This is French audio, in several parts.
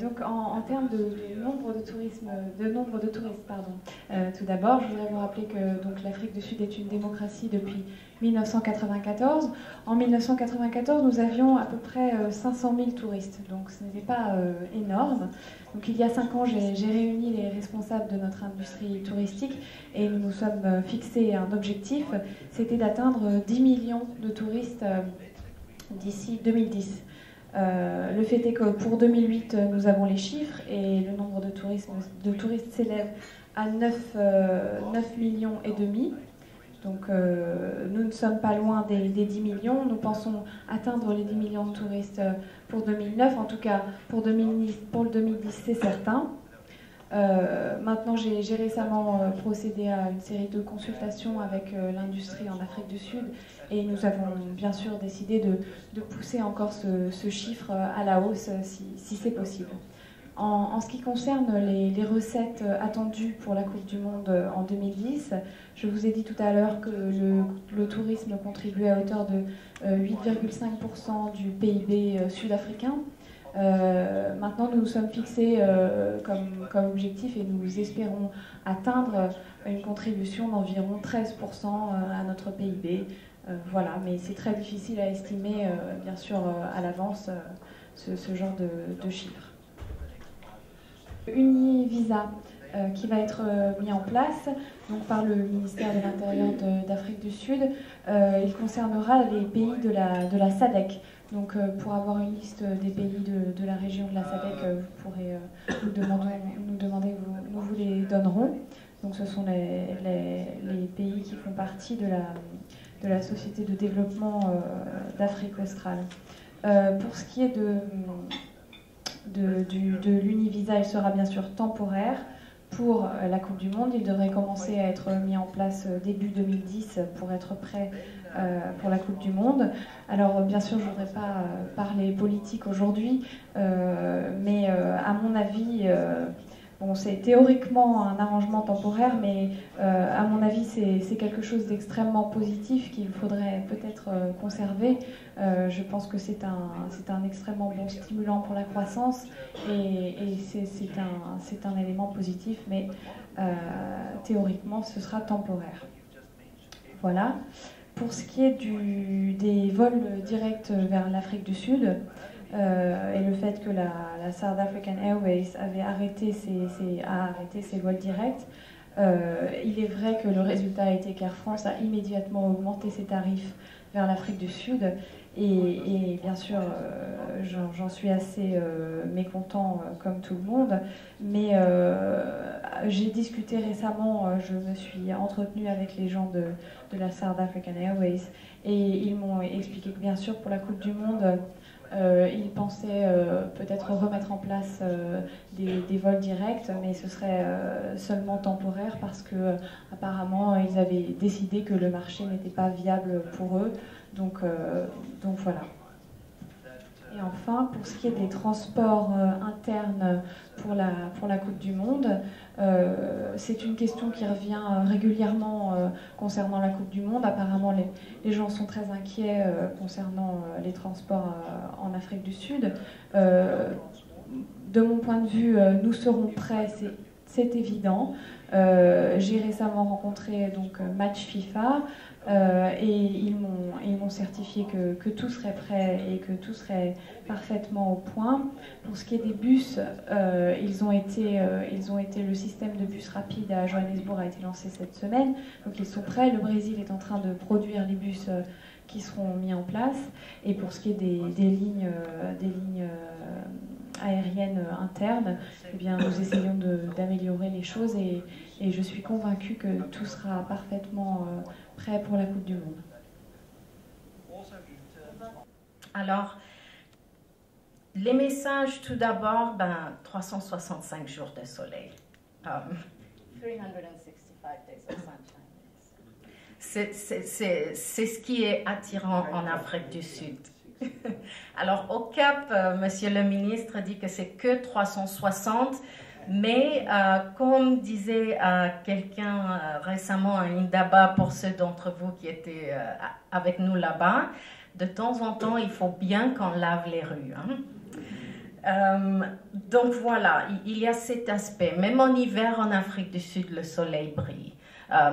Donc en termes de nombre de touristes, pardon. Tout d'abord, je voudrais vous rappeler que donc l'Afrique du Sud est une démocratie depuis 1994. En 1994, nous avions à peu près 500 000 touristes, donc ce n'était pas énorme. Donc il y a 5 ans, j'ai réuni les responsables de notre industrie touristique et nous nous sommes fixés un objectif, c'était d'atteindre 10 millions de touristes d'ici 2010. Le fait est que pour 2008, nous avons les chiffres et le nombre de touristes s'élève à 9 millions et demi. Donc nous ne sommes pas loin des 10 millions. Nous pensons atteindre les 10 millions de touristes pour 2009. En tout cas, pour le 2010, c'est certain. Maintenant, j'ai récemment procédé à une série de consultations avec l'industrie en Afrique du Sud et nous avons bien sûr décidé de pousser encore ce chiffre à la hausse si c'est possible. En ce qui concerne les recettes attendues pour la Coupe du Monde en 2010, je vous ai dit tout à l'heure que le tourisme contribuait à hauteur de 8,5% du PIB sud-africain. Maintenant, nous nous sommes fixés comme objectif et nous espérons atteindre une contribution d'environ 13% à notre PIB. Voilà, mais c'est très difficile à estimer, bien sûr, à l'avance ce genre de chiffres. Univisa qui va être mis en place donc, par le ministère de l'Intérieur d'Afrique du Sud. Il concernera les pays de la SADC. Donc pour avoir une liste des pays de la région de la SADC, vous pourrez nous demander, nous vous les donnerons. Donc ce sont les pays qui font partie de la Société de développement d'Afrique australe. Pour ce qui est de l'Univisa, il sera bien sûr temporaire. Pour la Coupe du Monde, il devrait commencer à être mis en place début 2010 pour être prêt pour la Coupe du Monde. Alors bien sûr, je ne voudrais pas parler politique aujourd'hui, mais à mon avis, bon, c'est théoriquement un arrangement temporaire, mais à mon avis, c'est quelque chose d'extrêmement positif qu'il faudrait peut-être conserver. Je pense que c'est un extrêmement bon stimulant pour la croissance et c'est un élément positif, mais théoriquement, ce sera temporaire. Voilà. Pour ce qui est des vols directs vers l'Afrique du Sud, et le fait que la South African Airways a arrêté ses vols directs, il est vrai que le résultat a été qu'Air France a immédiatement augmenté ses tarifs vers l'Afrique du Sud et bien sûr j'en suis assez mécontent comme tout le monde, mais j'ai discuté récemment, je me suis entretenue avec les gens de la South African Airways et ils m'ont expliqué que bien sûr pour la Coupe du Monde ils pensaient peut-être remettre en place des vols directs, mais ce serait seulement temporaire parce que apparemment ils avaient décidé que le marché n'était pas viable pour eux. Donc voilà. Et enfin, pour ce qui est des transports internes pour la Coupe du Monde, c'est une question qui revient régulièrement concernant la Coupe du Monde. Apparemment, les gens sont très inquiets concernant les transports en Afrique du Sud. De mon point de vue, nous serons prêts, c'est évident. J'ai récemment rencontré donc Match FIFA et ils m'ont certifié que tout serait prêt et que tout serait parfaitement au point. Pour ce qui est des bus, ils ont été le système de bus rapide à Johannesburg a été lancé cette semaine, donc ils sont prêts. Le Brésil est en train de produire les bus qui seront mis en place. Et pour ce qui est des lignes aériennes internes, eh bien, nous essayons d'améliorer les choses et je suis convaincue que tout sera parfaitement prêt pour la Coupe du Monde. Alors, les messages, tout d'abord, 365 jours de soleil. 365 days of sunshine. C'est ce qui est attirant en Afrique du Sud. Alors, au Cap, Monsieur le ministre dit que c'est que 360, mais comme disait quelqu'un récemment à Indaba, pour ceux d'entre vous qui étaient avec nous là-bas, de temps en temps, il faut bien qu'on lave les rues. Hein. Donc voilà, il y a cet aspect. Même en hiver en Afrique du Sud, le soleil brille.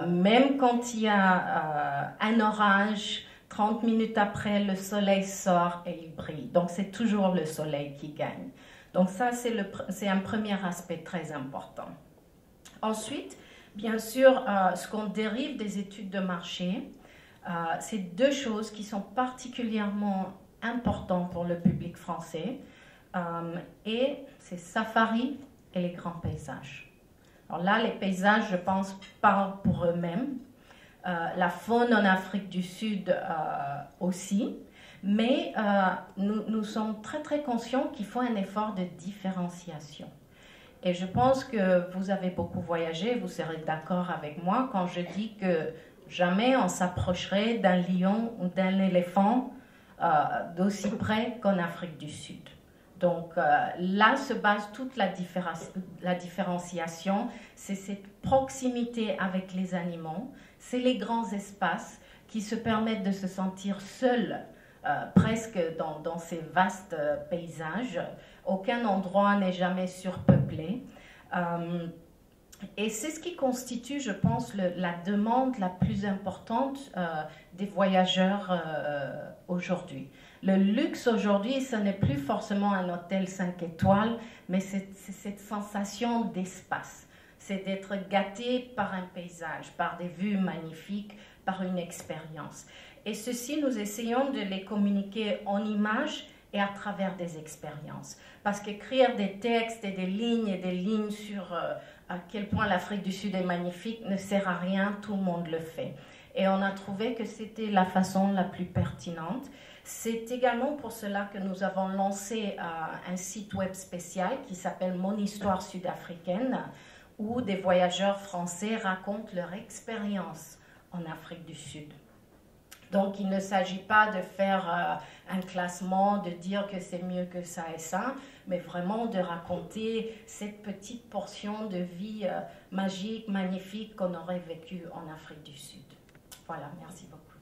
Même quand il y a un orage, 30 minutes après, le soleil sort et il brille. Donc c'est toujours le soleil qui gagne. Donc ça, c'est un premier aspect très important. Ensuite, bien sûr, ce qu'on dérive des études de marché, c'est deux choses qui sont particulièrement importantes pour le public français. Et c'est safari et les grands paysages. Alors là, les paysages, je pense, parlent pour eux-mêmes. La faune en Afrique du Sud aussi. Mais nous sommes très très conscients qu'il faut un effort de différenciation. Et je pense que vous avez beaucoup voyagé, vous serez d'accord avec moi quand je dis que jamais on s'approcherait d'un lion ou d'un éléphant d'aussi près qu'en Afrique du Sud. Donc là se base toute la différenciation, c'est cette proximité avec les animaux, c'est les grands espaces qui se permettent de se sentir seuls presque dans ces vastes paysages. Aucun endroit n'est jamais surpeuplé. Et c'est ce qui constitue, je pense, la demande la plus importante des voyageurs aujourd'hui. Le luxe aujourd'hui, ce n'est plus forcément un hôtel 5 étoiles, mais c'est cette sensation d'espace. C'est d'être gâté par un paysage, par des vues magnifiques, par une expérience. Et ceci, nous essayons de les communiquer en images et à travers des expériences. Parce qu'écrire des textes et des lignes sur à quel point l'Afrique du Sud est magnifique ne sert à rien, tout le monde le fait. Et on a trouvé que c'était la façon la plus pertinente. C'est également pour cela que nous avons lancé un site web spécial qui s'appelle Mon Histoire Sud-Africaine, où des voyageurs français racontent leur expérience en Afrique du Sud. Donc, il ne s'agit pas de faire un classement, de dire que c'est mieux que ça et ça, mais vraiment de raconter cette petite portion de vie magique, magnifique qu'on aurait vécue en Afrique du Sud. Voilà, merci beaucoup.